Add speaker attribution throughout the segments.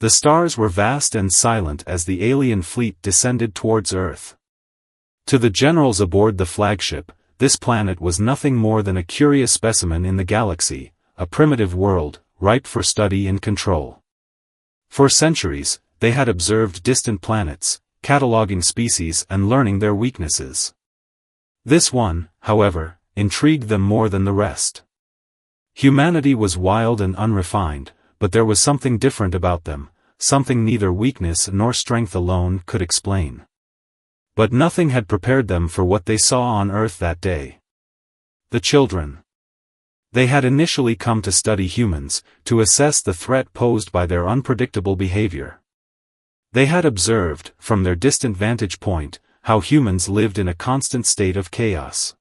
Speaker 1: The stars were vast and silent as the alien fleet descended towards Earth. To the generals aboard the flagship, this planet was nothing more than a curious specimen in the galaxy, a primitive world, ripe for study and control. For centuries, they had observed distant planets, cataloging species and learning their weaknesses. This one, however, intrigued them more than the rest. Humanity was wild and unrefined, but there was something different about them, something neither weakness nor strength alone could explain. But nothing had prepared them for what they saw on Earth that day. The children. They had initially come to study humans, to assess the threat posed by their unpredictable behavior. They had observed, from their distant vantage point, how humans lived in a constant state of chaos.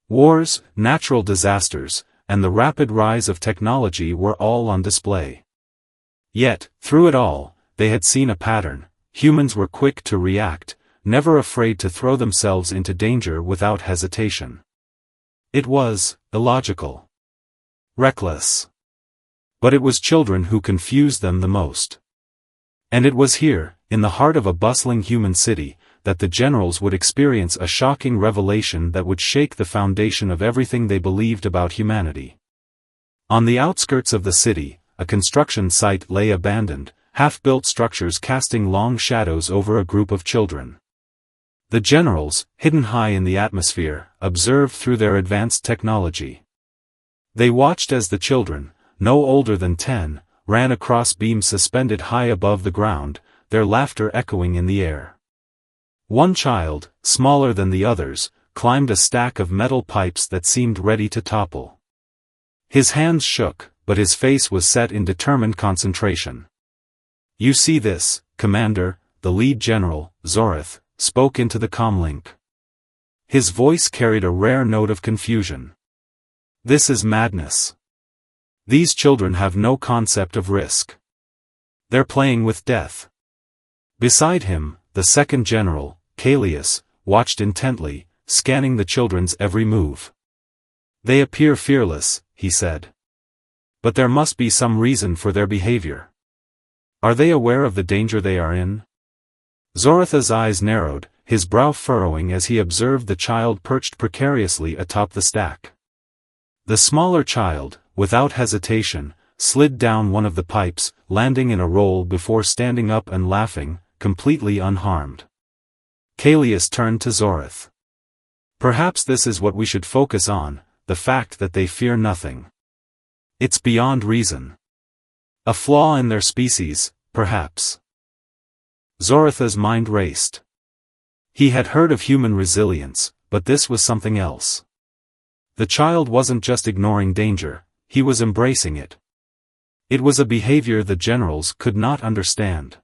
Speaker 1: Wars, natural disasters, and the rapid rise of technology were all on display. Yet, through it all, they had seen a pattern. Humans were quick to react, never afraid to throw themselves into danger without hesitation. It was illogical. Reckless. But it was children who confused them the most. And it was here, in the heart of a bustling human city, that the generals would experience a shocking revelation that would shake the foundation of everything they believed about humanity. On the outskirts of the city, a construction site lay abandoned, half-built structures casting long shadows over a group of children. The generals, hidden high in the atmosphere, observed through their advanced technology. They watched as the children, no older than 10, ran across beams suspended high above the ground, their laughter echoing in the air. One child, smaller than the others, climbed a stack of metal pipes that seemed ready to topple. His hands shook, but his face was set in determined concentration. "You see this, Commander," the lead general, Zorath, spoke into the comlink. His voice carried a rare note of confusion. "This is madness. These children have no concept of risk. They're playing with death." Beside him, the second general, Callias, watched intently, scanning the children's every move. "They appear fearless," he said. "But there must be some reason for their behavior. Are they aware of the danger they are in?" Zoratha's eyes narrowed, his brow furrowing as he observed the child perched precariously atop the stack. The smaller child, without hesitation, slid down one of the pipes, landing in a roll before standing up and laughing, completely unharmed. Callias turned to Zorath. "Perhaps this is what we should focus on, the fact that they fear nothing. It's beyond reason. A flaw in their species, perhaps." Zoratha's mind raced. He had heard of human resilience, but this was something else. The child wasn't just ignoring danger, he was embracing it. It was a behavior the generals could not understand.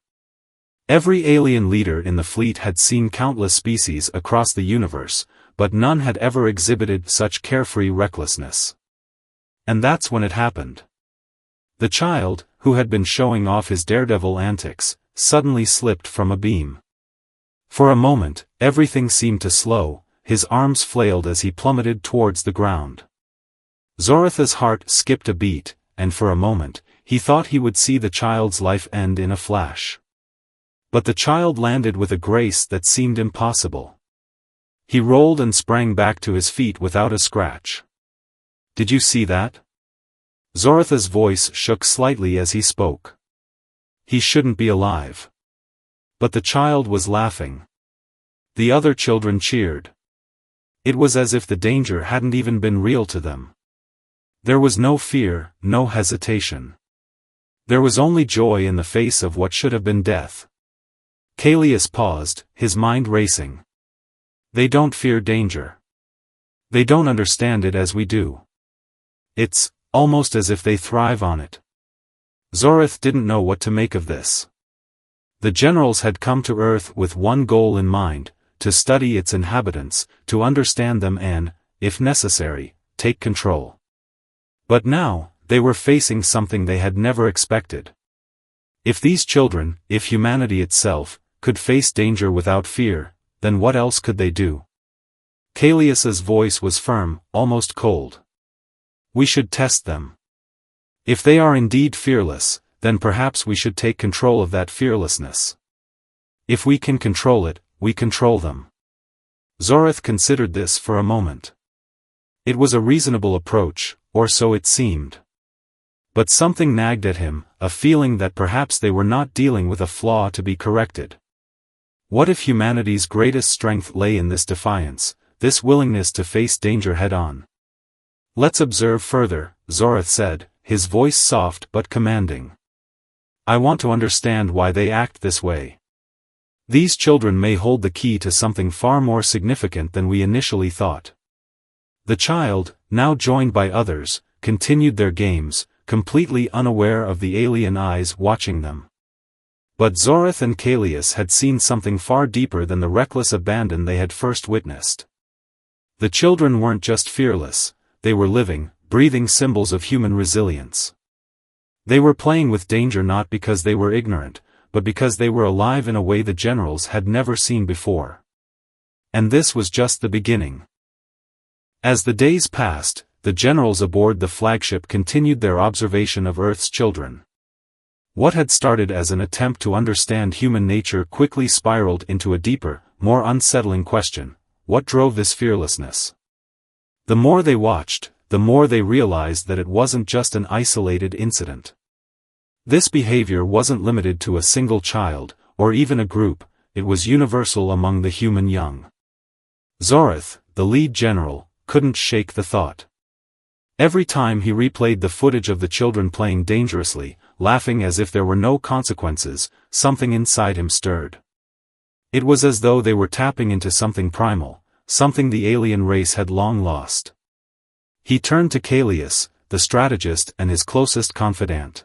Speaker 1: Every alien leader in the fleet had seen countless species across the universe, but none had ever exhibited such carefree recklessness. And that's when it happened. The child, who had been showing off his daredevil antics, suddenly slipped from a beam. For a moment, everything seemed to slow, his arms flailed as he plummeted towards the ground. Zoratha's heart skipped a beat, and for a moment, he thought he would see the child's life end in a flash. But the child landed with a grace that seemed impossible. He rolled and sprang back to his feet without a scratch. "Did you see that?" Zoratha's voice shook slightly as he spoke. "He shouldn't be alive." But the child was laughing. The other children cheered. It was as if the danger hadn't even been real to them. There was no fear, no hesitation. There was only joy in the face of what should have been death. Callias paused, his mind racing. "They don't fear danger. They don't understand it as we do. It's almost as if they thrive on it." Zorath didn't know what to make of this. The generals had come to Earth with one goal in mind, to study its inhabitants, to understand them and, if necessary, take control. But now, they were facing something they had never expected. If these children, if humanity itself, could face danger without fear, then what else could they do? Callias's voice was firm, almost cold. "We should test them. If they are indeed fearless, then perhaps we should take control of that fearlessness. If we can control it, we control them. Zorith considered this for a moment. It was a reasonable approach, or so it seemed. But something nagged at him, a feeling that perhaps they were not dealing with a flaw to be corrected. What if humanity's greatest strength lay in this defiance, this willingness to face danger head-on? Let's observe further, Zorith said, his voice soft but commanding. I want to understand why they act this way. These children may hold the key to something far more significant than we initially thought. The child, now joined by others, continued their games, completely unaware of the alien eyes watching them. But Zorith and Callias had seen something far deeper than the reckless abandon they had first witnessed. The children weren't just fearless, they were living, breathing symbols of human resilience. They were playing with danger not because they were ignorant, but because they were alive in a way the generals had never seen before. And this was just the beginning. As the days passed, the generals aboard the flagship continued their observation of Earth's children. What had started as an attempt to understand human nature quickly spiraled into a deeper, more unsettling question: what drove this fearlessness? The more they watched, the more they realized that it wasn't just an isolated incident. This behavior wasn't limited to a single child, or even a group, it was universal among the human young. Zorith, the lead general, couldn't shake the thought. Every time he replayed the footage of the children playing dangerously, laughing as if there were no consequences, something inside him stirred. It was as though they were tapping into something primal, something the alien race had long lost. He turned to Callias, the strategist and his closest confidant.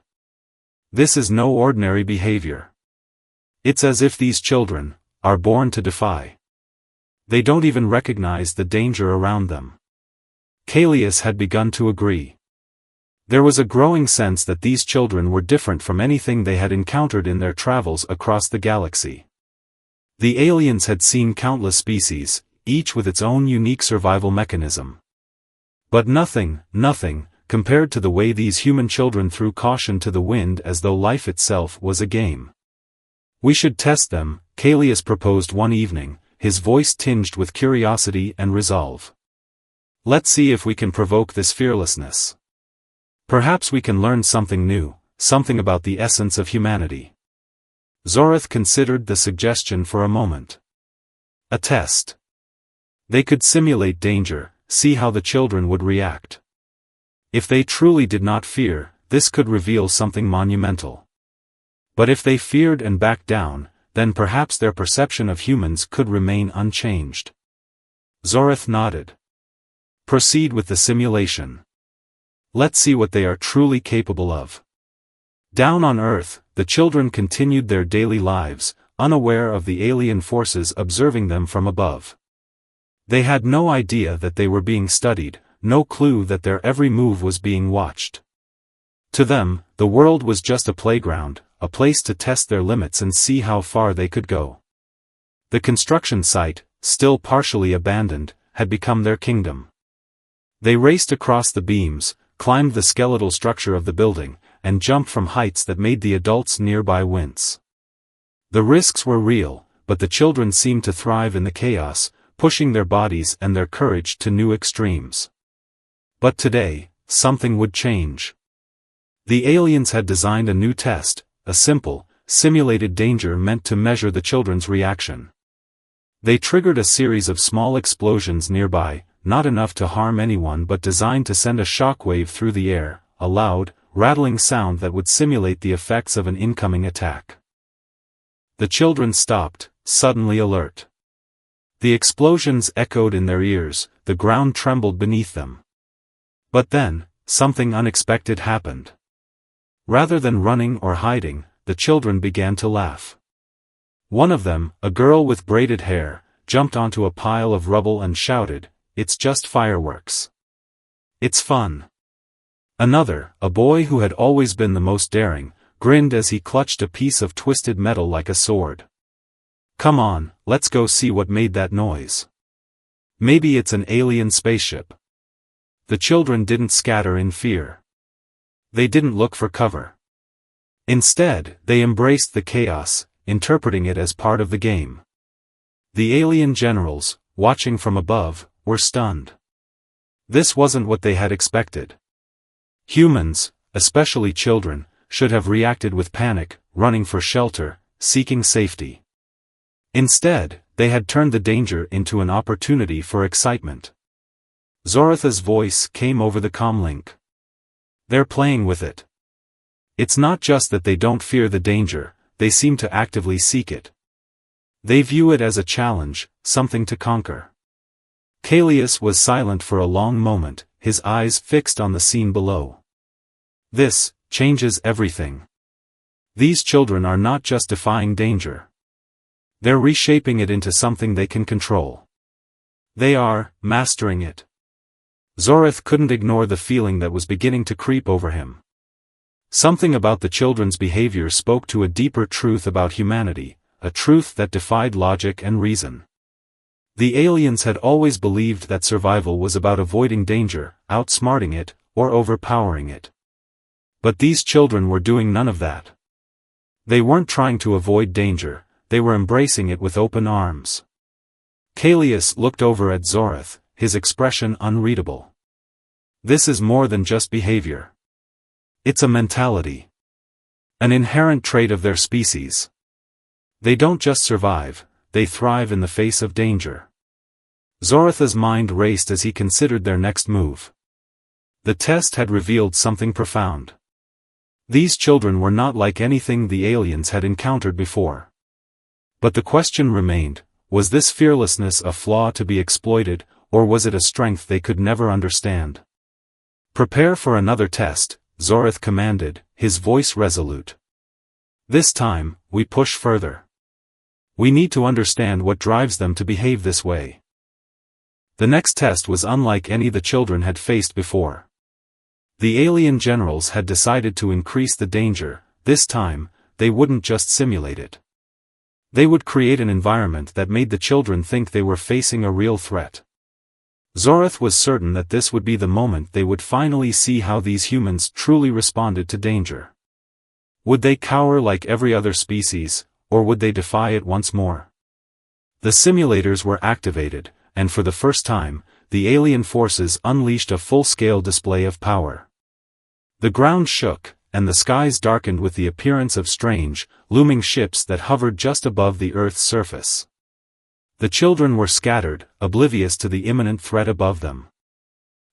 Speaker 1: This is no ordinary behavior. It's as if these children are born to defy. They don't even recognize the danger around them. Callias had begun to agree. There was a growing sense that these children were different from anything they had encountered in their travels across the galaxy. The aliens had seen countless species, each with its own unique survival mechanism. But nothing, compared to the way these human children threw caution to the wind as though life itself was a game. We should test them, Callias proposed one evening, his voice tinged with curiosity and resolve. Let's see if we can provoke this fearlessness. Perhaps we can learn something new, something about the essence of humanity. Zorith considered the suggestion for a moment. A test. They could simulate danger, see how the children would react. If they truly did not fear, this could reveal something monumental. But if they feared and backed down, then perhaps their perception of humans could remain unchanged. Zorith nodded. Proceed with the simulation. Let's see what they are truly capable of. Down on Earth, the children continued their daily lives, unaware of the alien forces observing them from above. They had no idea that they were being studied, no clue that their every move was being watched. To them, the world was just a playground, a place to test their limits and see how far they could go. The construction site, still partially abandoned, had become their kingdom. They raced across the beams, climbed the skeletal structure of the building, and jumped from heights that made the adults nearby wince. The risks were real, but the children seemed to thrive in the chaos, pushing their bodies and their courage to new extremes. But today, something would change. The aliens had designed a new test, a simple, simulated danger meant to measure the children's reaction. They triggered a series of small explosions nearby, not enough to harm anyone but designed to send a shockwave through the air, a loud, rattling sound that would simulate the effects of an incoming attack. The children stopped, suddenly alert. The explosions echoed in their ears, the ground trembled beneath them. But then, something unexpected happened. Rather than running or hiding, the children began to laugh. One of them, a girl with braided hair, jumped onto a pile of rubble and shouted, "It's just fireworks. It's fun." Another, a boy who had always been the most daring, grinned as he clutched a piece of twisted metal like a sword. "Come on, let's go see what made that noise. Maybe it's an alien spaceship." The children didn't scatter in fear. They didn't look for cover. Instead, they embraced the chaos, interpreting it as part of the game. The alien generals, watching from above, were stunned. This wasn't what they had expected. Humans, especially children, should have reacted with panic, running for shelter, seeking safety. Instead, they had turned the danger into an opportunity for excitement. Zoratha's voice came over the comlink. They're playing with it. It's not just that they don't fear the danger, they seem to actively seek it. They view it as a challenge, something to conquer. Callias was silent for a long moment, his eyes fixed on the scene below. This changes everything. These children are not just defying danger. They're reshaping it into something they can control. They are mastering it. Zorath couldn't ignore the feeling that was beginning to creep over him. Something about the children's behavior spoke to a deeper truth about humanity, a truth that defied logic and reason. The aliens had always believed that survival was about avoiding danger, outsmarting it, or overpowering it. But these children were doing none of that. They weren't trying to avoid danger, they were embracing it with open arms. Callias looked over at Zorath, his expression unreadable. This is more than just behavior. It's a mentality. An inherent trait of their species. They don't just survive, they thrive in the face of danger. Zoratha's mind raced as he considered their next move. The test had revealed something profound. These children were not like anything the aliens had encountered before. But the question remained, was this fearlessness a flaw to be exploited, or was it a strength they could never understand? Prepare for another test, Zorath commanded, his voice resolute. This time, we push further. We need to understand what drives them to behave this way. The next test was unlike any the children had faced before. The alien generals had decided to increase the danger. This time, they wouldn't just simulate it. They would create an environment that made the children think they were facing a real threat. Zorath was certain that this would be the moment they would finally see how these humans truly responded to danger. Would they cower like every other species, or would they defy it once more? The simulators were activated, and for the first time, the alien forces unleashed a full-scale display of power. The ground shook, and the skies darkened with the appearance of strange, looming ships that hovered just above the Earth's surface. The children were scattered, oblivious to the imminent threat above them.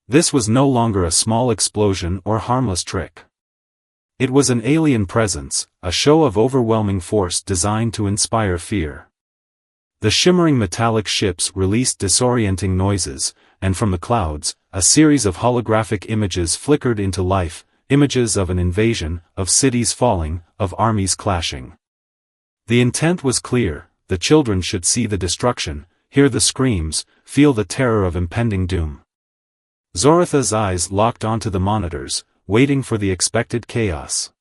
Speaker 1: This was no longer a small explosion or harmless trick. It was an alien presence, a show of overwhelming force designed to inspire fear. The shimmering metallic ships released disorienting noises, and from the clouds, a series of holographic images flickered into life, images of an invasion, of cities falling, of armies clashing. The intent was clear, the children should see the destruction, hear the screams, feel the terror of impending doom. Zoratha's eyes locked onto the monitors, waiting for the expected chaos.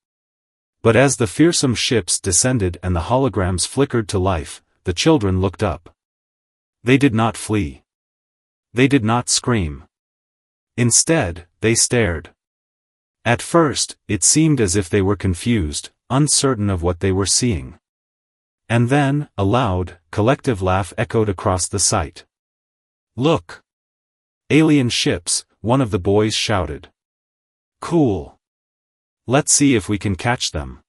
Speaker 1: But as the fearsome ships descended and the holograms flickered to life, the children looked up. They did not flee. They did not scream. Instead, they stared. At first, it seemed as if they were confused, uncertain of what they were seeing. And then, a loud, collective laugh echoed across the site. "Look! Alien ships," one of the boys shouted. "Cool. Let's see if we can catch them."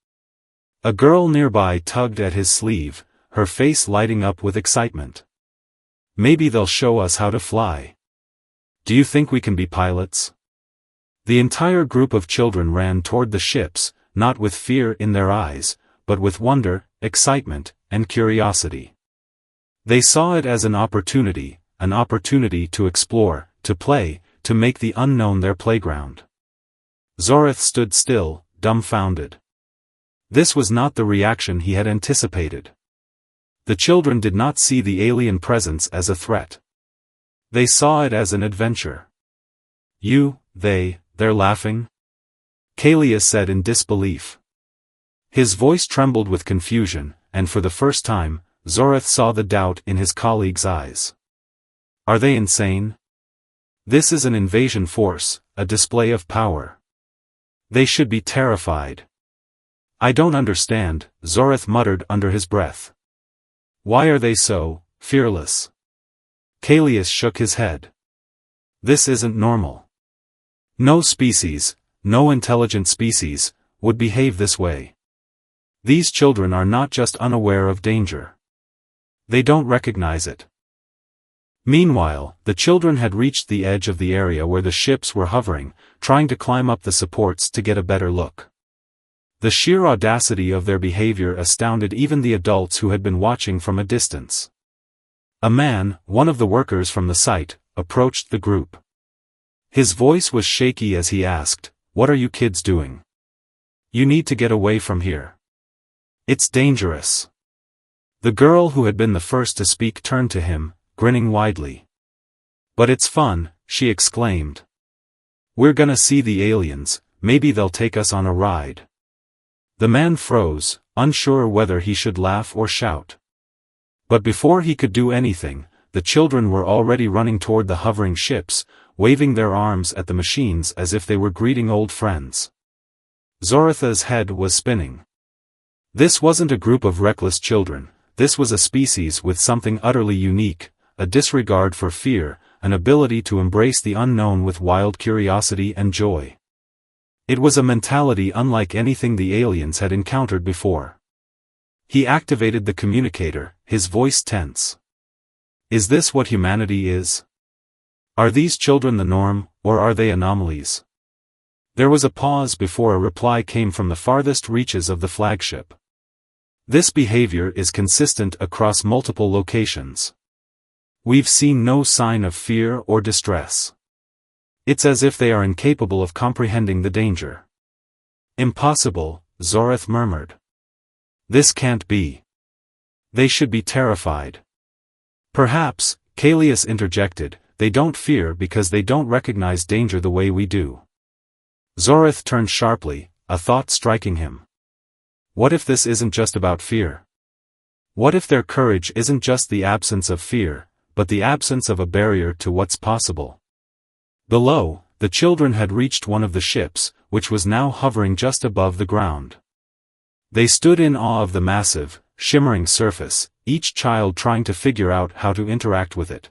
Speaker 1: A girl nearby tugged at his sleeve, her face lighting up with excitement. "Maybe they'll show us how to fly. Do you think we can be pilots?" The entire group of children ran toward the ships, not with fear in their eyes, but with wonder, excitement, and curiosity. They saw it as an opportunity to explore, to play, to make the unknown their playground. Zorath stood still, dumbfounded. This was not the reaction he had anticipated. The children did not see the alien presence as a threat. They saw it as an adventure. They're laughing?" Callias said in disbelief. His voice trembled with confusion, and for the first time, Zorath saw the doubt in his colleague's eyes. "Are they insane? This is an invasion force, a display of power. They should be terrified." I don't understand, Zorith muttered under his breath. Why are they so fearless? Kalius shook his head. This isn't normal. No species, no intelligent species, would behave this way. These children are not just unaware of danger. They don't recognize it. Meanwhile, the children had reached the edge of the area where the ships were hovering, trying to climb up the supports to get a better look. The sheer audacity of their behavior astounded even the adults who had been watching from a distance. A man, one of the workers from the site, approached the group. His voice was shaky as he asked, "What are you kids doing? You need to get away from here. It's dangerous." The girl who had been the first to speak turned to him, grinning widely. "But it's fun," she exclaimed. "We're gonna see the aliens, maybe they'll take us on a ride." The man froze, unsure whether he should laugh or shout. But before he could do anything, the children were already running toward the hovering ships, waving their arms at the machines as if they were greeting old friends. Zoritha's head was spinning. This wasn't a group of reckless children, this was a species with something utterly unique, a disregard for fear, an ability to embrace the unknown with wild curiosity and joy. It was a mentality unlike anything the aliens had encountered before. He activated the communicator, his voice tense. Is this what humanity is? Are these children the norm, or are they anomalies? There was a pause before a reply came from the farthest reaches of the flagship. This behavior is consistent across multiple locations. We've seen no sign of fear or distress. It's as if they are incapable of comprehending the danger. Impossible, Zorith murmured. This can't be. They should be terrified. Perhaps, Kalius interjected, they don't fear because they don't recognize danger the way we do. Zorith turned sharply, a thought striking him. What if this isn't just about fear? What if their courage isn't just the absence of fear, but the absence of a barrier to what's possible? Below, the children had reached one of the ships, which was now hovering just above the ground. They stood in awe of the massive, shimmering surface, each child trying to figure out how to interact with it.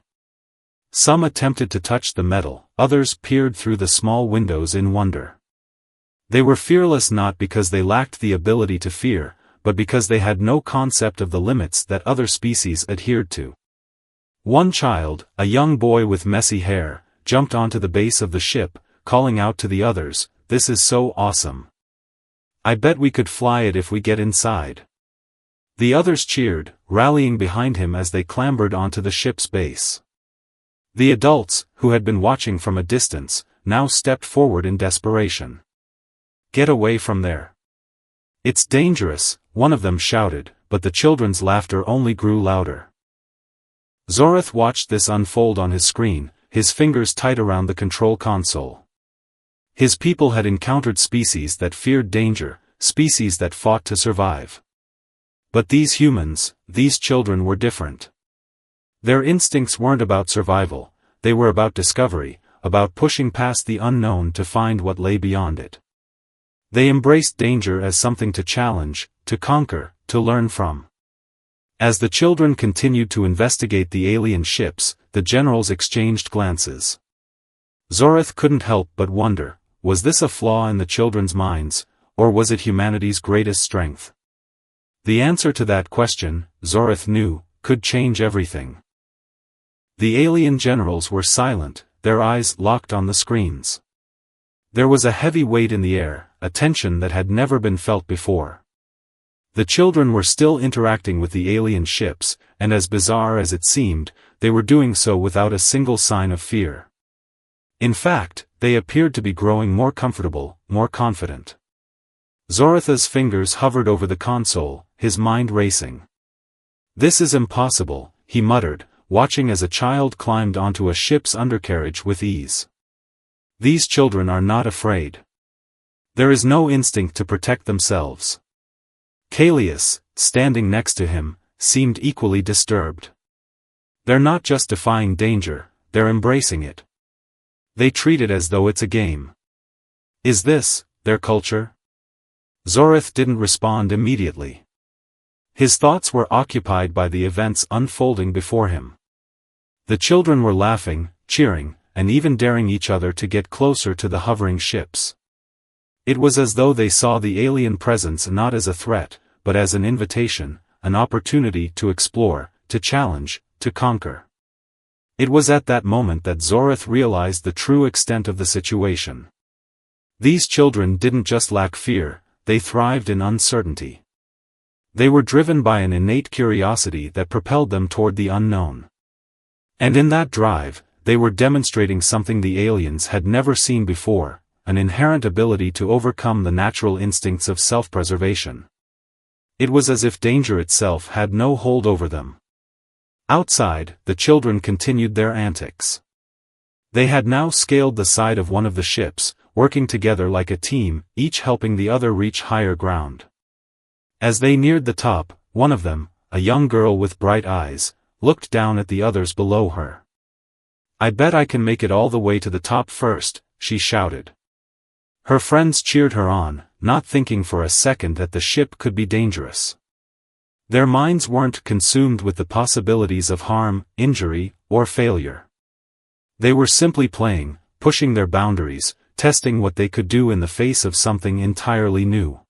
Speaker 1: Some attempted to touch the metal, others peered through the small windows in wonder. They were fearless not because they lacked the ability to fear, but because they had no concept of the limits that other species adhered to. One child, a young boy with messy hair, jumped onto the base of the ship, calling out to the others, "This is so awesome. I bet we could fly it if we get inside." The others cheered, rallying behind him as they clambered onto the ship's base. The adults, who had been watching from a distance, now stepped forward in desperation. "Get away from there. It's dangerous," one of them shouted, but the children's laughter only grew louder. Zorith watched this unfold on his screen, his fingers tight around the control console. His people had encountered species that feared danger, species that fought to survive. But these humans, these children were different. Their instincts weren't about survival, they were about discovery, about pushing past the unknown to find what lay beyond it. They embraced danger as something to challenge, to conquer, to learn from. As the children continued to investigate the alien ships, the generals exchanged glances. Zorith couldn't help but wonder, was this a flaw in the children's minds, or was it humanity's greatest strength? The answer to that question, Zorith knew, could change everything. The alien generals were silent, their eyes locked on the screens. There was a heavy weight in the air, a tension that had never been felt before. The children were still interacting with the alien ships, and as bizarre as it seemed, they were doing so without a single sign of fear. In fact, they appeared to be growing more comfortable, more confident. Zoritha's fingers hovered over the console, his mind racing. "This is impossible," he muttered, watching as a child climbed onto a ship's undercarriage with ease. These children are not afraid. There is no instinct to protect themselves. Kalius, standing next to him, seemed equally disturbed. They're not just defying danger, they're embracing it. They treat it as though it's a game. Is this their culture? Zorith didn't respond immediately. His thoughts were occupied by the events unfolding before him. The children were laughing, cheering, and even daring each other to get closer to the hovering ships. It was as though they saw the alien presence not as a threat, but as an invitation, an opportunity to explore, to challenge, to conquer. It was at that moment that Zorith realized the true extent of the situation. These children didn't just lack fear, they thrived in uncertainty. They were driven by an innate curiosity that propelled them toward the unknown. And in that drive, they were demonstrating something the aliens had never seen before, an inherent ability to overcome the natural instincts of self-preservation. It was as if danger itself had no hold over them. Outside, the children continued their antics. They had now scaled the side of one of the ships, working together like a team, each helping the other reach higher ground. As they neared the top, one of them, a young girl with bright eyes, looked down at the others below her. "I bet I can make it all the way to the top first," she shouted. Her friends cheered her on, not thinking for a second that the ship could be dangerous. Their minds weren't consumed with the possibilities of harm, injury, or failure. They were simply playing, pushing their boundaries, testing what they could do in the face of something entirely new.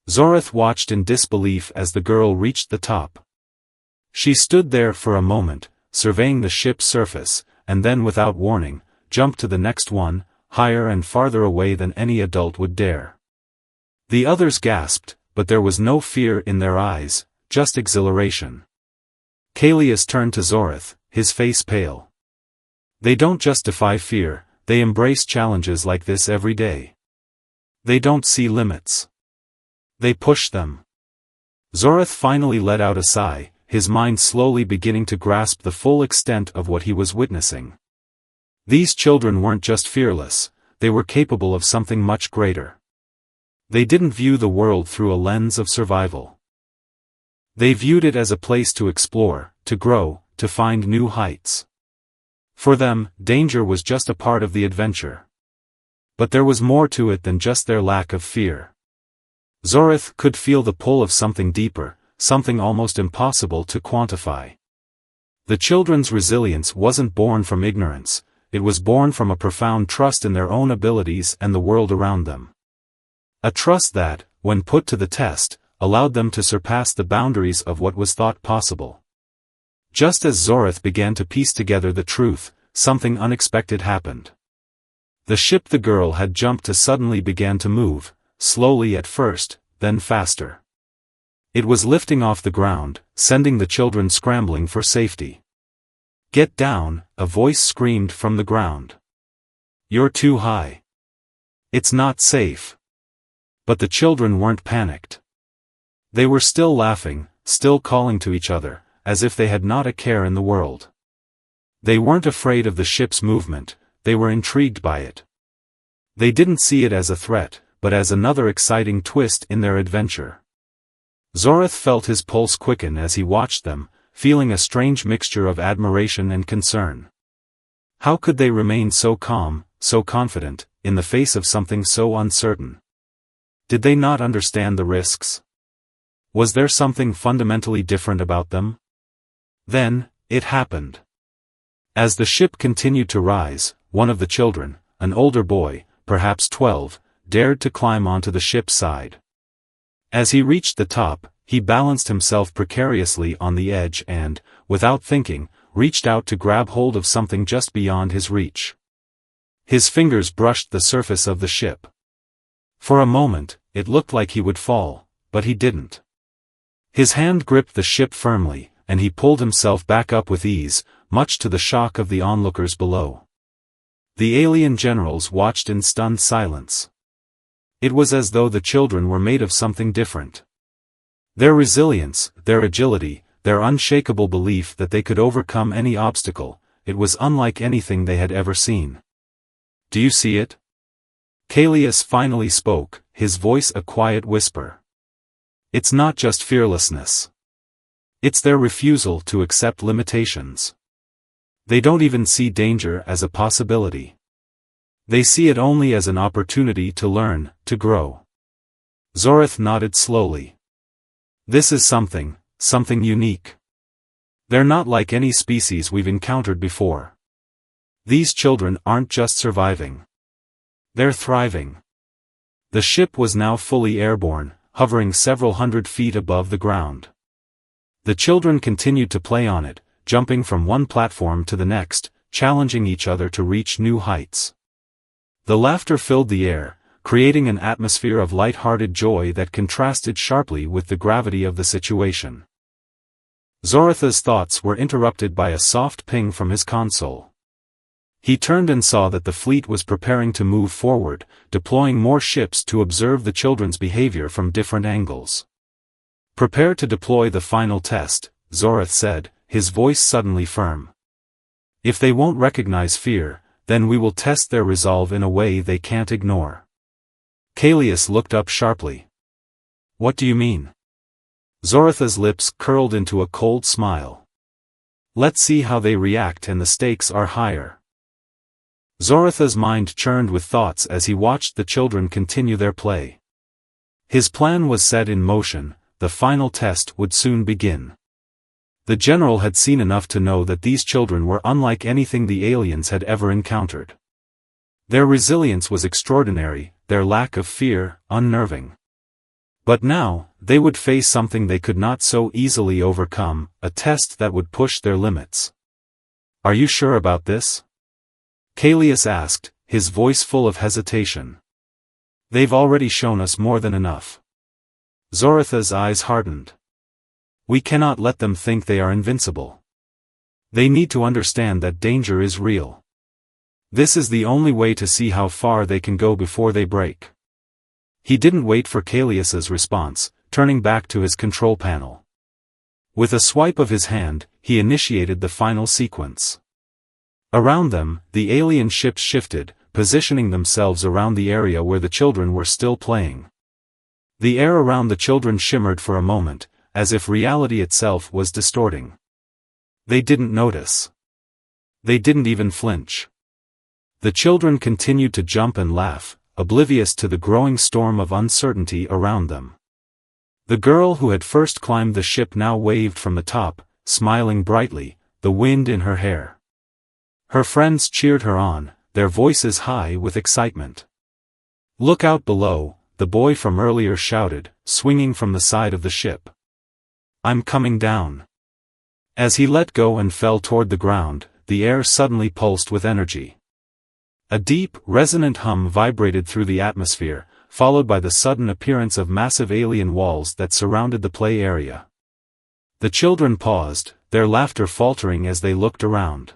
Speaker 1: Zorith watched in disbelief as the girl reached the top. She stood there for a moment, surveying the ship's surface, and then without warning, jumped to the next one, higher and farther away than any adult would dare. The others gasped, but there was no fear in their eyes, just exhilaration. Kalius turned to Zorith, his face pale. "They don't just defy fear, they embrace challenges like this every day. They don't see limits. They push them." Zorith finally let out a sigh, his mind slowly beginning to grasp the full extent of what he was witnessing. These children weren't just fearless, they were capable of something much greater. They didn't view the world through a lens of survival. They viewed it as a place to explore, to grow, to find new heights. For them, danger was just a part of the adventure. But there was more to it than just their lack of fear. Zorith could feel the pull of something deeper, something almost impossible to quantify. The children's resilience wasn't born from ignorance, it was born from a profound trust in their own abilities and the world around them. A trust that, when put to the test, allowed them to surpass the boundaries of what was thought possible. Just as Zorith began to piece together the truth, something unexpected happened. The ship the girl had jumped to suddenly began to move, slowly at first, then faster. It was lifting off the ground, sending the children scrambling for safety. "Get down," a voice screamed from the ground. "You're too high. It's not safe." But the children weren't panicked. They were still laughing, still calling to each other, as if they had not a care in the world. They weren't afraid of the ship's movement, they were intrigued by it. They didn't see it as a threat, but as another exciting twist in their adventure. Zorith felt his pulse quicken as he watched them, feeling a strange mixture of admiration and concern. How could they remain so calm, so confident, in the face of something so uncertain? Did they not understand the risks? Was there something fundamentally different about them? Then, it happened. As the ship continued to rise, one of the children, an older boy, perhaps 12, dared to climb onto the ship's side. As he reached the top, he balanced himself precariously on the edge and, without thinking, reached out to grab hold of something just beyond his reach. His fingers brushed the surface of the ship. For a moment, it looked like he would fall, but he didn't. His hand gripped the ship firmly, and he pulled himself back up with ease, much to the shock of the onlookers below. The alien generals watched in stunned silence. It was as though the children were made of something different. Their resilience, their agility, their unshakable belief that they could overcome any obstacle, it was unlike anything they had ever seen. "Do you see it?" Kalius finally spoke, his voice a quiet whisper. "It's not just fearlessness. It's their refusal to accept limitations. They don't even see danger as a possibility. They see it only as an opportunity to learn, to grow. Zorith nodded slowly. This is something unique. They're not like any species we've encountered before. These children aren't just surviving. They're thriving. The ship was now fully airborne, hovering several hundred feet above the ground. The children continued to play on it, jumping from one platform to the next, challenging each other to reach new heights. The laughter filled the air, creating an atmosphere of light-hearted joy that contrasted sharply with the gravity of the situation. Zoritha's thoughts were interrupted by a soft ping from his console. He turned and saw that the fleet was preparing to move forward, deploying more ships to observe the children's behavior from different angles. "Prepare to deploy the final test," Zorith said, his voice suddenly firm. "If they won't recognize fear, then we will test their resolve in a way they can't ignore." Kalius looked up sharply. "What do you mean?" Zoritha's lips curled into a cold smile. "Let's see how they react, and the stakes are higher." Zoritha's mind churned with thoughts as he watched the children continue their play. His plan was set in motion, the final test would soon begin. The general had seen enough to know that these children were unlike anything the aliens had ever encountered. Their resilience was extraordinary, their lack of fear, unnerving. But now, they would face something they could not so easily overcome, a test that would push their limits. "Are you sure about this?" Kalius asked, his voice full of hesitation. "They've already shown us more than enough." Zoritha's eyes hardened. "We cannot let them think they are invincible. They need to understand that danger is real. This is the only way to see how far they can go before they break." He didn't wait for Kalius's response, turning back to his control panel. With a swipe of his hand, he initiated the final sequence. Around them, the alien ships shifted, positioning themselves around the area where the children were still playing. The air around the children shimmered for a moment, as if reality itself was distorting. They didn't notice. They didn't even flinch. The children continued to jump and laugh, oblivious to the growing storm of uncertainty around them. The girl who had first climbed the ship now waved from the top, smiling brightly, the wind in her hair. Her friends cheered her on, their voices high with excitement. "Look out below," the boy from earlier shouted, swinging from the side of the ship. "I'm coming down." As he let go and fell toward the ground, the air suddenly pulsed with energy. A deep, resonant hum vibrated through the atmosphere, followed by the sudden appearance of massive alien walls that surrounded the play area. The children paused, their laughter faltering as they looked around.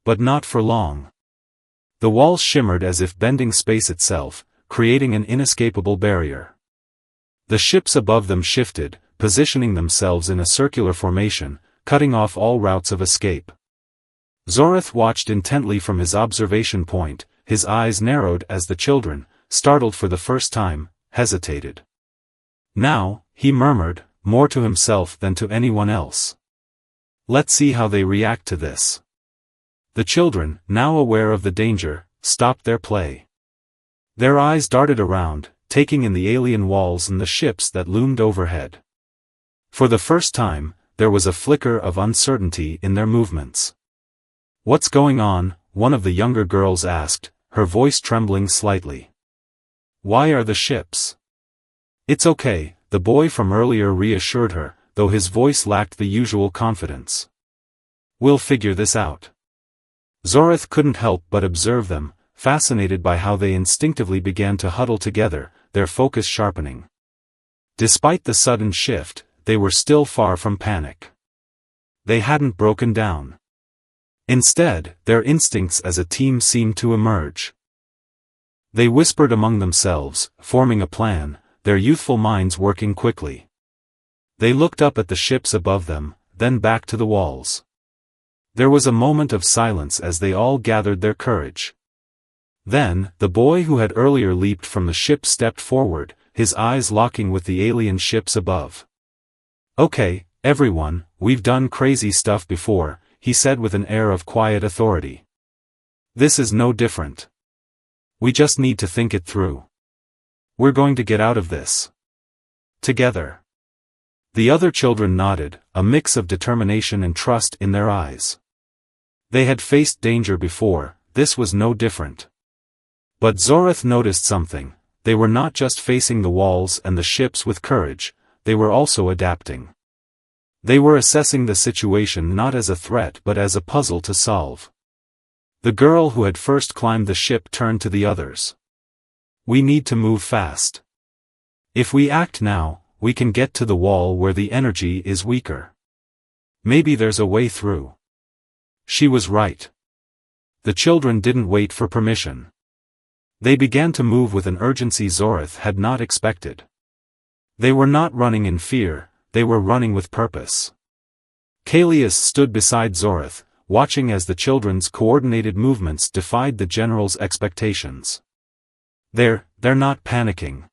Speaker 1: But not for long. The walls shimmered as if bending space itself, creating an inescapable barrier. The ships above them shifted, positioning themselves in a circular formation, cutting off all routes of escape. Zorith watched intently from his observation point, his eyes narrowed as the children, startled for the first time, hesitated. "Now," he murmured, more to himself than to anyone else. "Let's see how they react to this." The children, now aware of the danger, stopped their play. Their eyes darted around, taking in the alien walls and the ships that loomed overhead. For the first time, there was a flicker of uncertainty in their movements. "What's going on?" one of the younger girls asked, her voice trembling slightly. "Why are the ships?" "It's okay," the boy from earlier reassured her, though his voice lacked the usual confidence. "We'll figure this out." Zorith couldn't help but observe them, fascinated by how they instinctively began to huddle together, their focus sharpening. Despite the sudden shift, they were still far from panic. They hadn't broken down. Instead, their instincts as a team seemed to emerge. They whispered among themselves, forming a plan, their youthful minds working quickly. They looked up at the ships above them, then back to the walls. There was a moment of silence as they all gathered their courage. Then, the boy who had earlier leaped from the ship stepped forward, his eyes locking with the alien ships above. "Okay, everyone, we've done crazy stuff before," he said with an air of quiet authority. "This is no different. We just need to think it through. We're going to get out of this. Together. The other children nodded, a mix of determination and trust in their eyes. They had faced danger before, this was no different. But Zorith noticed something. They were not just facing the walls and the ships with courage, they were also adapting. They were assessing the situation not as a threat but as a puzzle to solve. The girl who had first climbed the ship turned to the others. We need to move fast. If we act now, we can get to the wall where the energy is weaker. Maybe there's a way through. She was right. The children didn't wait for permission. They began to move with an urgency Zorith had not expected. They were not running in fear, they were running with purpose. Kalius stood beside Zorith, watching as the children's coordinated movements defied the general's expectations. They're not panicking.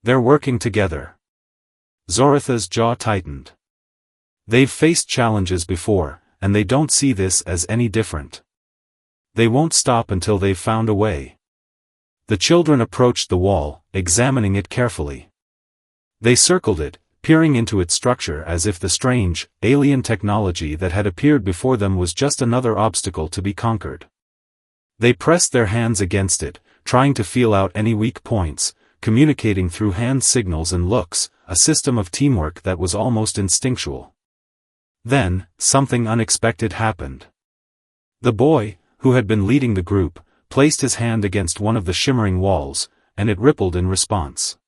Speaker 1: They're working together. Zoritha's jaw tightened. They've faced challenges before, and they don't see this as any different. They won't stop until they've found a way. The children approached the wall, examining it carefully. They circled it, peering into its structure as if the strange, alien technology that had appeared before them was just another obstacle to be conquered. They pressed their hands against it, trying to feel out any weak points, communicating through hand signals and looks, a system of teamwork that was almost instinctual. Then, something unexpected happened. The boy, who had been leading the group, placed his hand against one of the shimmering walls, and it rippled in response.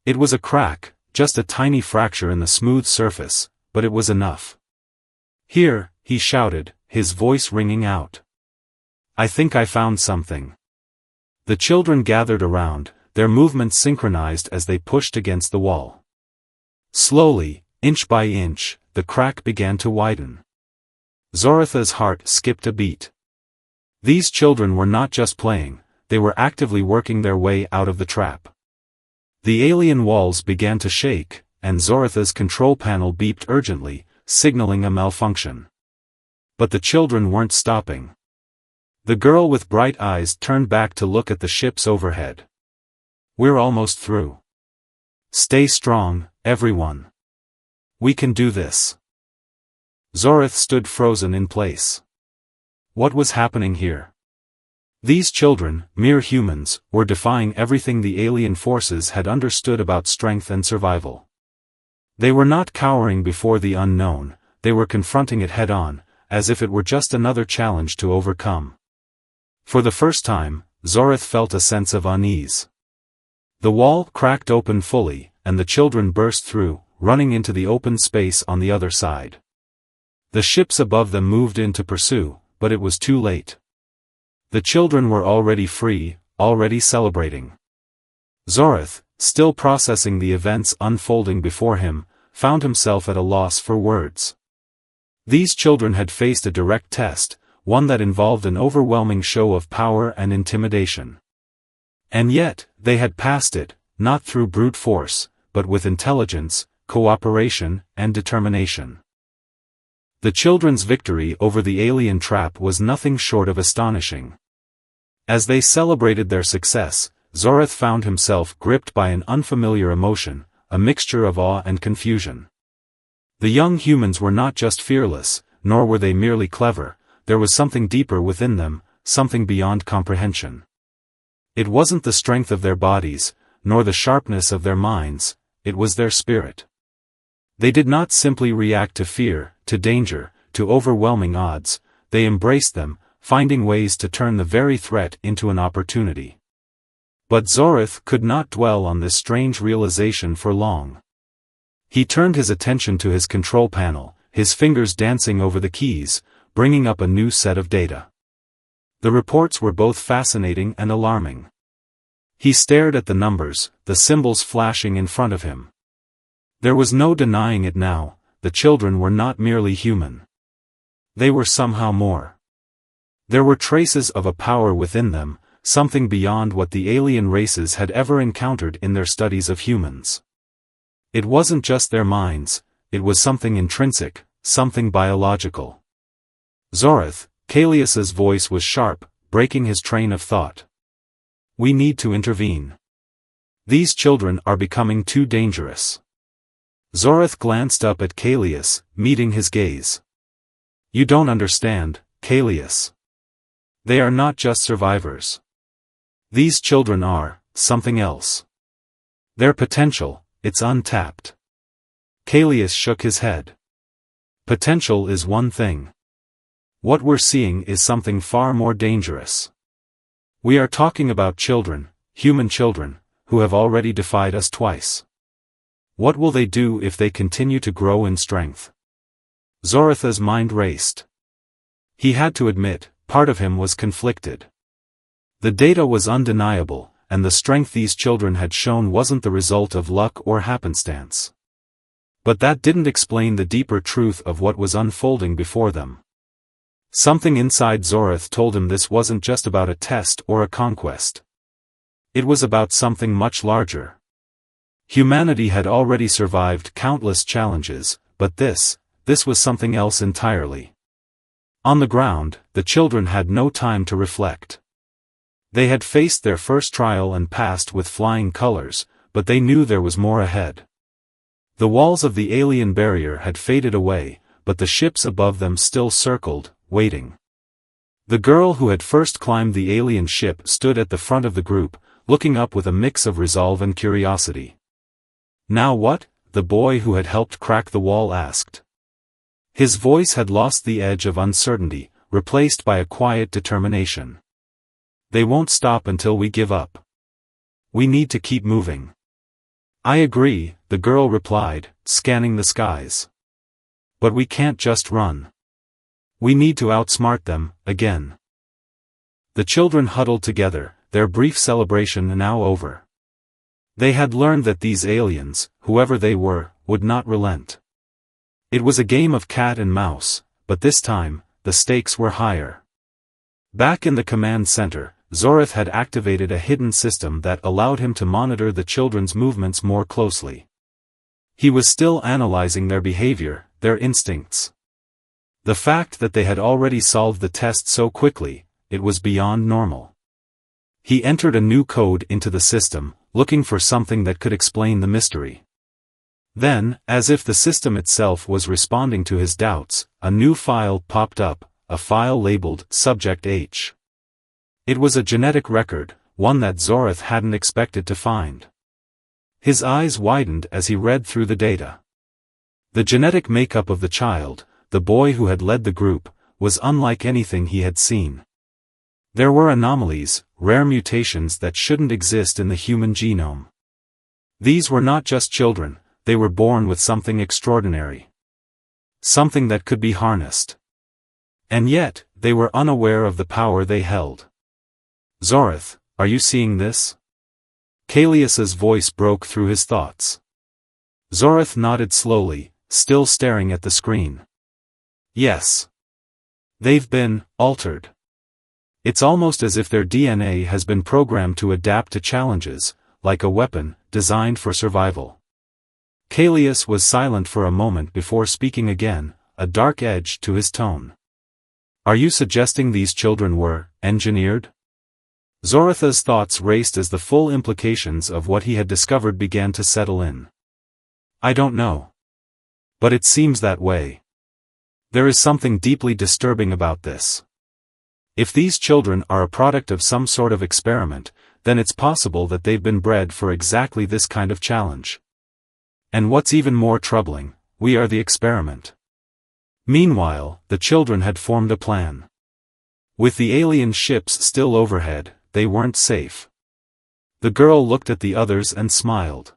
Speaker 1: It was a crack, just a tiny fracture in the smooth surface, but it was enough. "Here," he shouted, his voice ringing out. "I think I found something." The children gathered around, their movements synchronized as they pushed against the wall. Slowly, inch by inch, the crack began to widen. Zoritha's heart skipped a beat. These children were not just playing, they were actively working their way out of the trap. The alien walls began to shake, and Zoritha's control panel beeped urgently, signaling a malfunction. But the children weren't stopping. The girl with bright eyes turned back to look at the ships overhead. "We're almost through. Stay strong, everyone. We can do this." Zorith stood frozen in place. What was happening here? These children, mere humans, were defying everything the alien forces had understood about strength and survival. They were not cowering before the unknown, they were confronting it head-on, as if it were just another challenge to overcome. For the first time, Zorith felt a sense of unease. The wall cracked open fully, and the children burst through, running into the open space on the other side. The ships above them moved in to pursue, but it was too late. The children were already free, already celebrating. Zorith, still processing the events unfolding before him, found himself at a loss for words. These children had faced a direct test, one that involved an overwhelming show of power and intimidation. And yet, they had passed it, not through brute force, but with intelligence, cooperation, and determination. The children's victory over the alien trap was nothing short of astonishing. As they celebrated their success, Zorith found himself gripped by an unfamiliar emotion, a mixture of awe and confusion. The young humans were not just fearless, nor were they merely clever, there was something deeper within them, something beyond comprehension. It wasn't the strength of their bodies, nor the sharpness of their minds, it was their spirit. They did not simply react to fear, to danger, to overwhelming odds, they embraced them, finding ways to turn the very threat into an opportunity. But Zorith could not dwell on this strange realization for long. He turned his attention to his control panel, his fingers dancing over the keys, bringing up a new set of data. The reports were both fascinating and alarming. He stared at the numbers, the symbols flashing in front of him. There was no denying it now, the children were not merely human. They were somehow more. There were traces of a power within them, something beyond what the alien races had ever encountered in their studies of humans. It wasn't just their minds, it was something intrinsic, something biological. Zorith, Kalius's voice was sharp, breaking his train of thought. "We need to intervene. These children are becoming too dangerous. Zorath glanced up at Callias, meeting his gaze. You don't understand, Callias. They are not just survivors. These children are something else. Their potential, it's untapped. Callias shook his head. Potential is one thing. What we're seeing is something far more dangerous. We are talking about children, human children, who have already defied us twice. What will they do if they continue to grow in strength? Zoratha's mind raced. He had to admit, part of him was conflicted. The data was undeniable, and the strength these children had shown wasn't the result of luck or happenstance. But that didn't explain the deeper truth of what was unfolding before them. Something inside Zorath told him this wasn't just about a test or a conquest. It was about something much larger. Humanity had already survived countless challenges, but this was something else entirely. On the ground, the children had no time to reflect. They had faced their first trial and passed with flying colors, but they knew there was more ahead. The walls of the alien barrier had faded away, but the ships above them still circled, waiting. The girl who had first climbed the alien ship stood at the front of the group, looking up with a mix of resolve and curiosity. Now what? The boy who had helped crack the wall asked. His voice had lost the edge of uncertainty, replaced by a quiet determination. They won't stop until we give up. We need to keep moving. I agree, the girl replied, scanning the skies. But we can't just run. We need to outsmart them, again. The children huddled together, their brief celebration now over. They had learned that these aliens, whoever they were, would not relent. It was a game of cat and mouse, but this time, the stakes were higher. Back in the command center, Zorath had activated a hidden system that allowed him to monitor the children's movements more closely. He was still analyzing their behavior, their instincts. The fact that they had already solved the test so quickly, it was beyond normal. He entered a new code into the system, looking for something that could explain the mystery. Then, as if the system itself was responding to his doubts, a new file popped up, a file labeled Subject H. It was a genetic record, one that Zorath hadn't expected to find. His eyes widened as he read through the data. The genetic makeup of the child, the boy who had led the group, was unlike anything he had seen. There were anomalies, rare mutations that shouldn't exist in the human genome. These were not just children, they were born with something extraordinary. Something that could be harnessed. And yet, they were unaware of the power they held. Zorath, are you seeing this? Callias's voice broke through his thoughts. Zorath nodded slowly, still staring at the screen. Yes. They've been altered. It's almost as if their DNA has been programmed to adapt to challenges, like a weapon, designed for survival. Callias was silent for a moment before speaking again, a dark edge to his tone. Are you suggesting these children were engineered? Zoratha's thoughts raced as the full implications of what he had discovered began to settle in. I don't know. But it seems that way. There is something deeply disturbing about this. If these children are a product of some sort of experiment, then it's possible that they've been bred for exactly this kind of challenge. And what's even more troubling, we are the experiment. Meanwhile, the children had formed a plan. With the alien ships still overhead, they weren't safe. The girl looked at the others and smiled.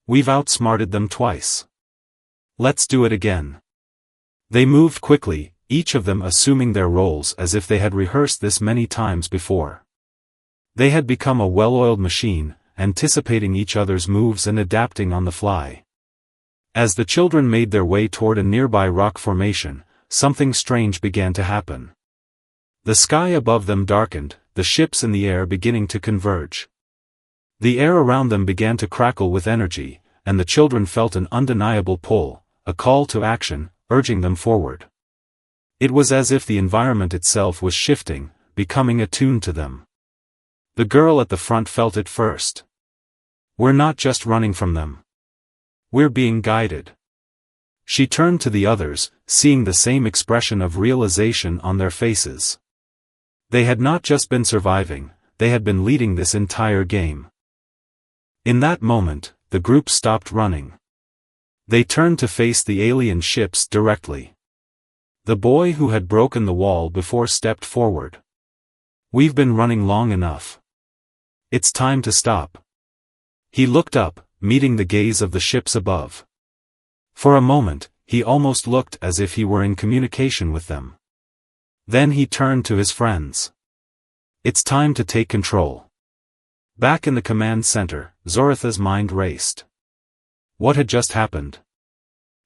Speaker 1: We've outsmarted them twice. Let's do it again. They moved quickly, each of them assuming their roles as if they had rehearsed this many times before. They had become a well-oiled machine, anticipating each other's moves and adapting on the fly. As the children made their way toward a nearby rock formation, something strange began to happen. The sky above them darkened, the ships in the air beginning to converge. The air around them began to crackle with energy, and the children felt an undeniable pull, a call to action, urging them forward. It was as if the environment itself was shifting, becoming attuned to them. The girl at the front felt it first. We're not just running from them. We're being guided. She turned to the others, seeing the same expression of realization on their faces. They had not just been surviving, they had been leading this entire game. In that moment, the group stopped running. They turned to face the alien ships directly. The boy who had broken the wall before stepped forward. We've been running long enough. It's time to stop. He looked up, meeting the gaze of the ships above. For a moment, he almost looked as if he were in communication with them. Then he turned to his friends. It's time to take control. Back in the command center, Zoratha's mind raced. What had just happened?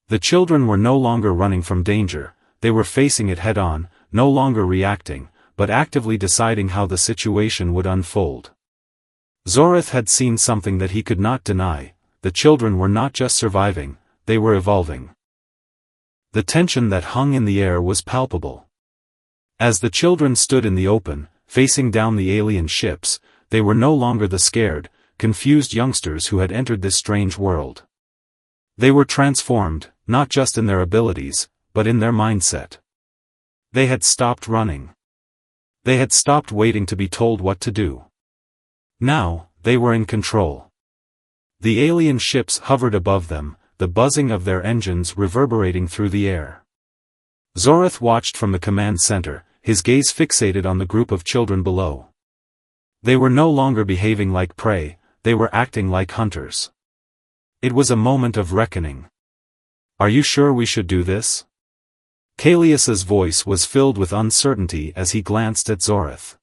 Speaker 1: The children were no longer running from danger, they were facing it head-on, no longer reacting, but actively deciding how the situation would unfold. Zorath had seen something that he could not deny: the children were not just surviving, they were evolving. The tension that hung in the air was palpable. As the children stood in the open, facing down the alien ships, they were no longer the scared, confused youngsters who had entered this strange world. They were transformed, not just in their abilities, but in their mindset. They had stopped running. They had stopped waiting to be told what to do. Now, they were in control. The alien ships hovered above them, the buzzing of their engines reverberating through the air. Zorath watched from the command center, his gaze fixated on the group of children below. They were no longer behaving like prey, they were acting like hunters. It was a moment of reckoning. Are you sure we should do this? Kalias's voice was filled with uncertainty as he glanced at Zorath.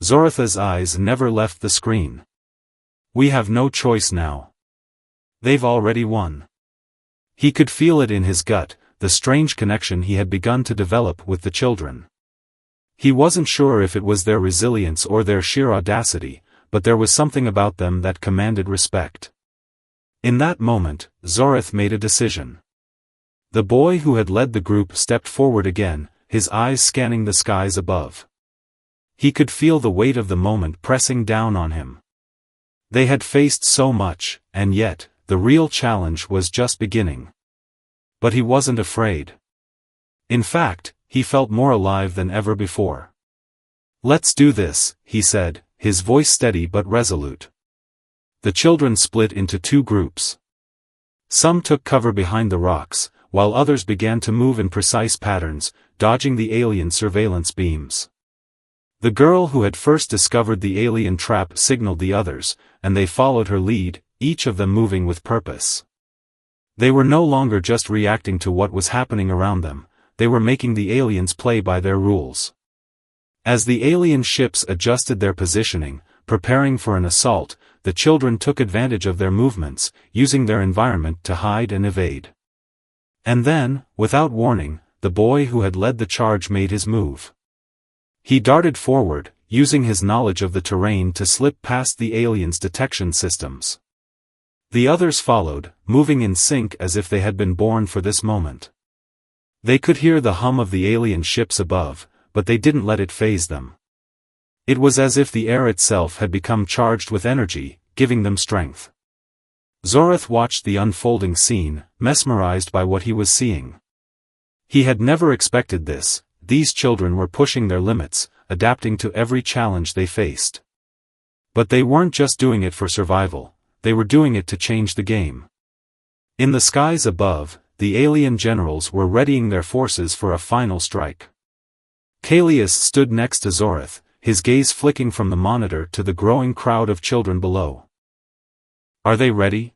Speaker 1: Zoratha's eyes never left the screen. We have no choice now. They've already won. He could feel it in his gut, the strange connection he had begun to develop with the children. He wasn't sure if it was their resilience or their sheer audacity, but there was something about them that commanded respect. In that moment, Zorath made a decision. The boy who had led the group stepped forward again, his eyes scanning the skies above. He could feel the weight of the moment pressing down on him. They had faced so much, and yet, the real challenge was just beginning. But he wasn't afraid. In fact, he felt more alive than ever before. Let's do this, he said, his voice steady but resolute. The children split into two groups. Some took cover behind the rocks, while others began to move in precise patterns, dodging the alien surveillance beams. The girl who had first discovered the alien trap signaled the others, and they followed her lead, each of them moving with purpose. They were no longer just reacting to what was happening around them, they were making the aliens play by their rules. As the alien ships adjusted their positioning, preparing for an assault, the children took advantage of their movements, using their environment to hide and evade. And then, without warning, the boy who had led the charge made his move. He darted forward, using his knowledge of the terrain to slip past the aliens' detection systems. The others followed, moving in sync as if they had been born for this moment. They could hear the hum of the alien ships above, but they didn't let it faze them. It was as if the air itself had become charged with energy, giving them strength. Zorath watched the unfolding scene, mesmerized by what he was seeing. He had never expected this. These children were pushing their limits, adapting to every challenge they faced. But they weren't just doing it for survival, they were doing it to change the game. In the skies above, the alien generals were readying their forces for a final strike. Kalias stood next to Zorath, his gaze flicking from the monitor to the growing crowd of children below. Are they ready?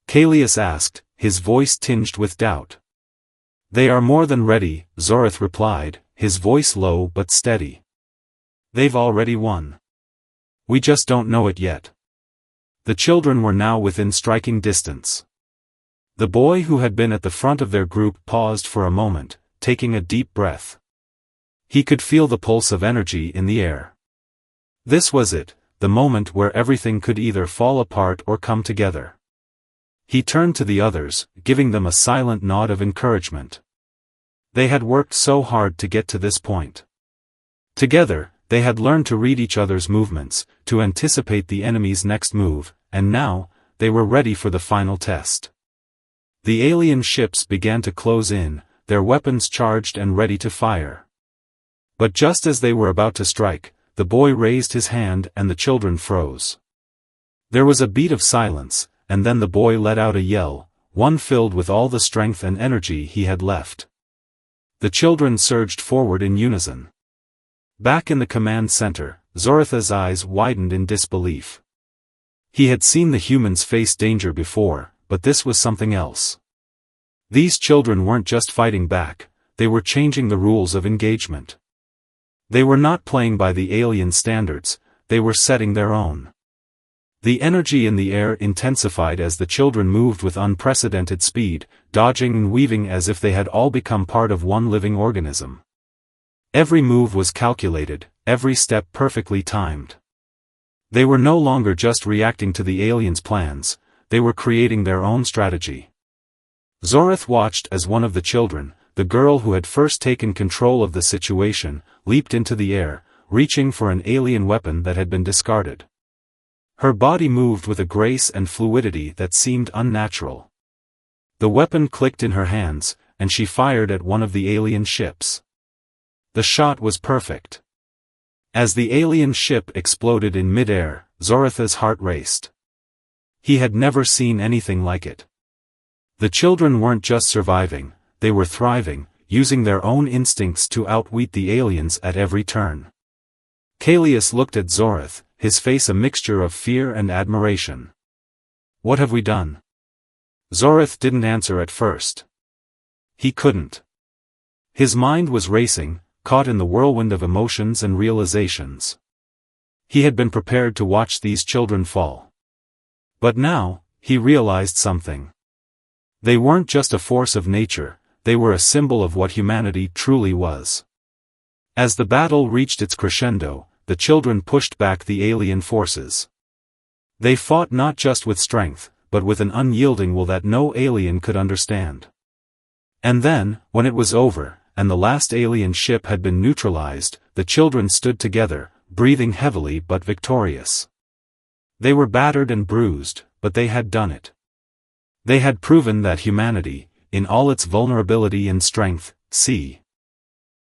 Speaker 1: Kalias asked, his voice tinged with doubt. They are more than ready, Zorath replied, his voice low but steady. They've already won. We just don't know it yet. The children were now within striking distance. The boy who had been at the front of their group paused for a moment, taking a deep breath. He could feel the pulse of energy in the air. This was it, the moment where everything could either fall apart or come together. He turned to the others, giving them a silent nod of encouragement. They had worked so hard to get to this point. Together, they had learned to read each other's movements, to anticipate the enemy's next move, and now, they were ready for the final test. The alien ships began to close in, their weapons charged and ready to fire. But just as they were about to strike, the boy raised his hand and the children froze. There was a beat of silence, and then the boy let out a yell, one filled with all the strength and energy he had left. The children surged forward in unison. Back in the command center, Zoratha's eyes widened in disbelief. He had seen the humans face danger before, but this was something else. These children weren't just fighting back, they were changing the rules of engagement. They were not playing by the alien standards, they were setting their own. The energy in the air intensified as the children moved with unprecedented speed, dodging and weaving as if they had all become part of one living organism. Every move was calculated, every step perfectly timed. They were no longer just reacting to the aliens' plans, they were creating their own strategy. Zorath watched as one of the children, the girl who had first taken control of the situation, leaped into the air, reaching for an alien weapon that had been discarded. Her body moved with a grace and fluidity that seemed unnatural. The weapon clicked in her hands, and she fired at one of the alien ships. The shot was perfect. As the alien ship exploded in mid-air, Zoratha's heart raced. He had never seen anything like it. The children weren't just surviving, they were thriving, using their own instincts to outwit the aliens at every turn. Kalius looked at Zorath, his face a mixture of fear and admiration. "What have we done?" Zorath didn't answer at first. He couldn't. His mind was racing, caught in the whirlwind of emotions and realizations. He had been prepared to watch these children fall. But now, he realized something. They weren't just a force of nature, they were a symbol of what humanity truly was. As the battle reached its crescendo, the children pushed back the alien forces. They fought not just with strength, but with an unyielding will that no alien could understand. And then, when it was over, and the last alien ship had been neutralized, the children stood together, breathing heavily but victorious. They were battered and bruised, but they had done it. They had proven that humanity, in all its vulnerability and strength, see.